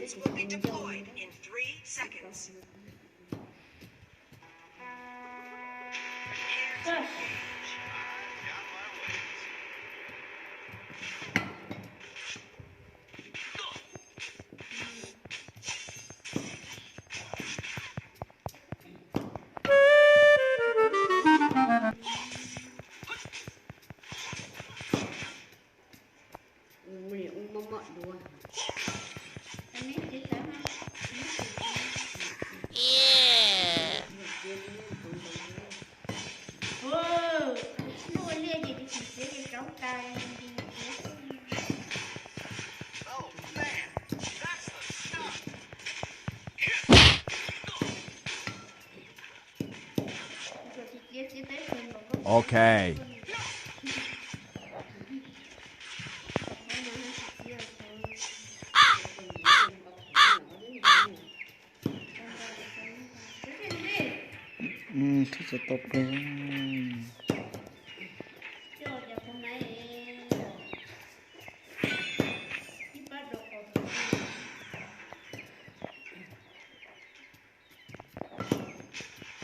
Minions will be deployed in 3 seconds. Prepare to engage. Got my wings. Oh man, that's the stuff. Okay. Thì sẽ tập rồi.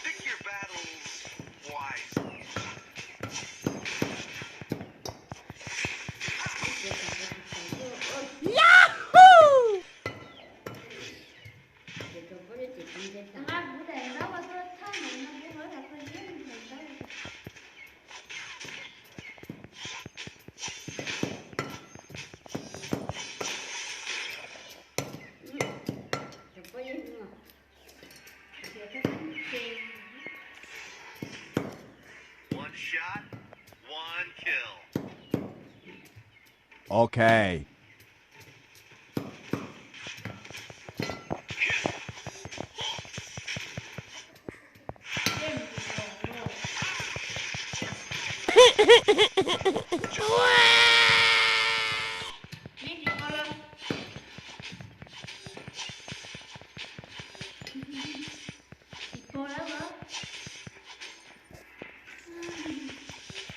Pick your battles wisely. One shot, one kill. Okay.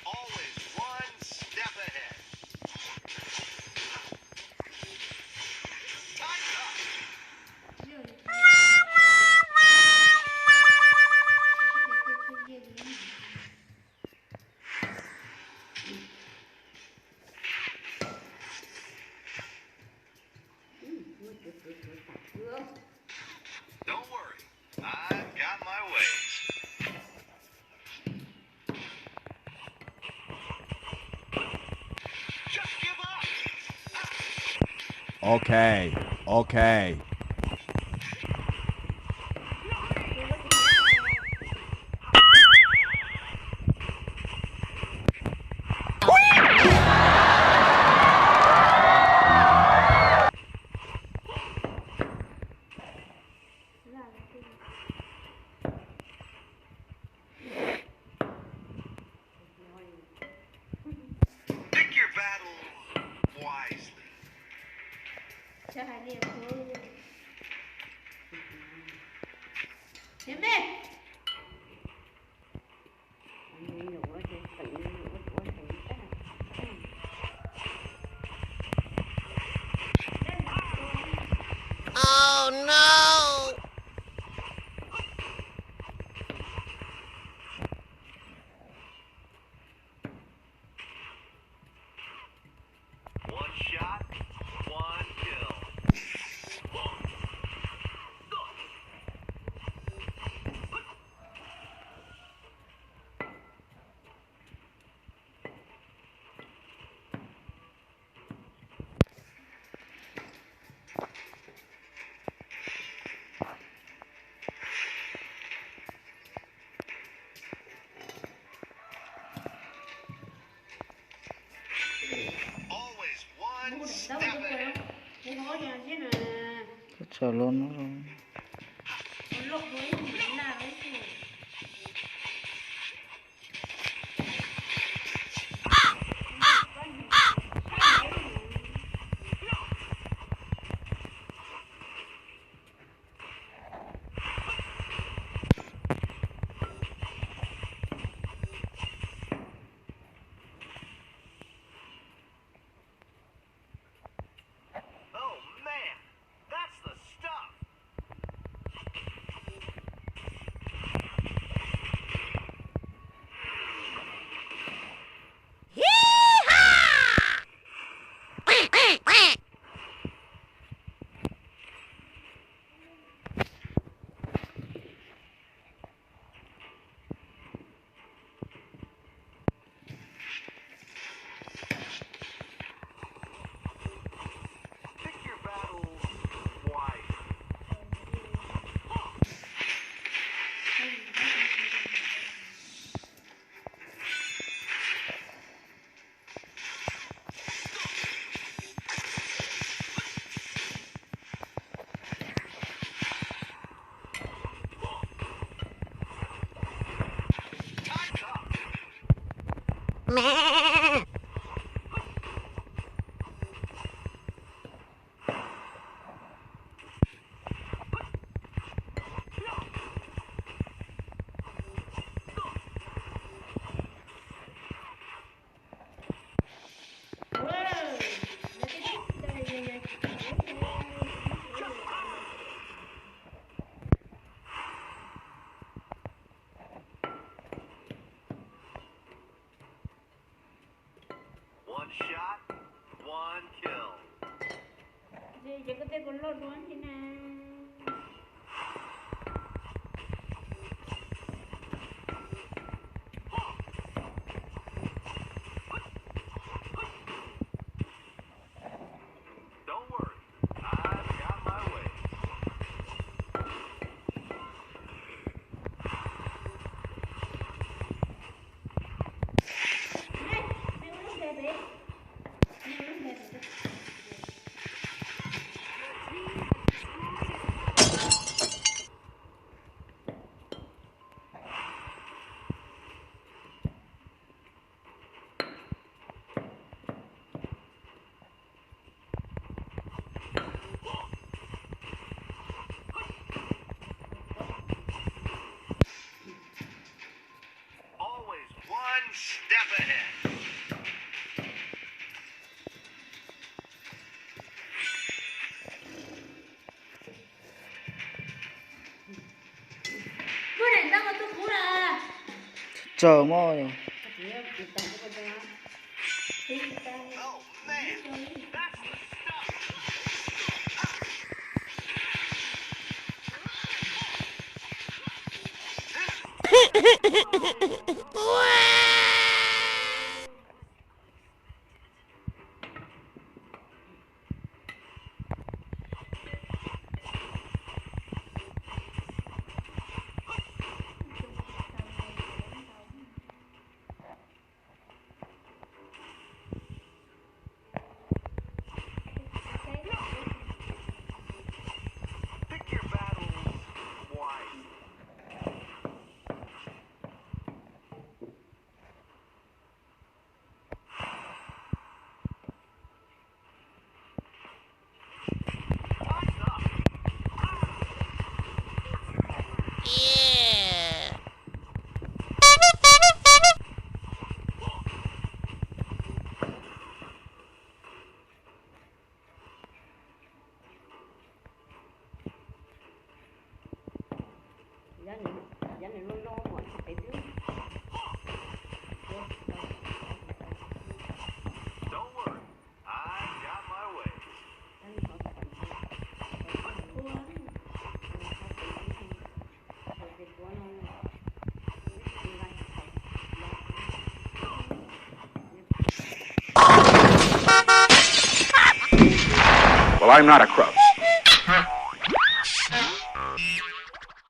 Always one step ahead. Time's up. Don't worry, I've got my ways. Just give up. Okay. Okay. Pick your battle wisely. One shot, one kill. Always one step ahead. Sợ luôn nó rồi. Oh man, that's the One shot, one kill. Yo que te con los dos nè. Don't worry, I've got my way. Always one step ahead. Cura, estamos tú cura. Chờ mò rồi. Oh man, that's the stuff. Pick your battles wisely. Time's up. Dạ này luôn luôn mọi cái thứ. Don't worry, I've got my way. Well, I'm not a crook.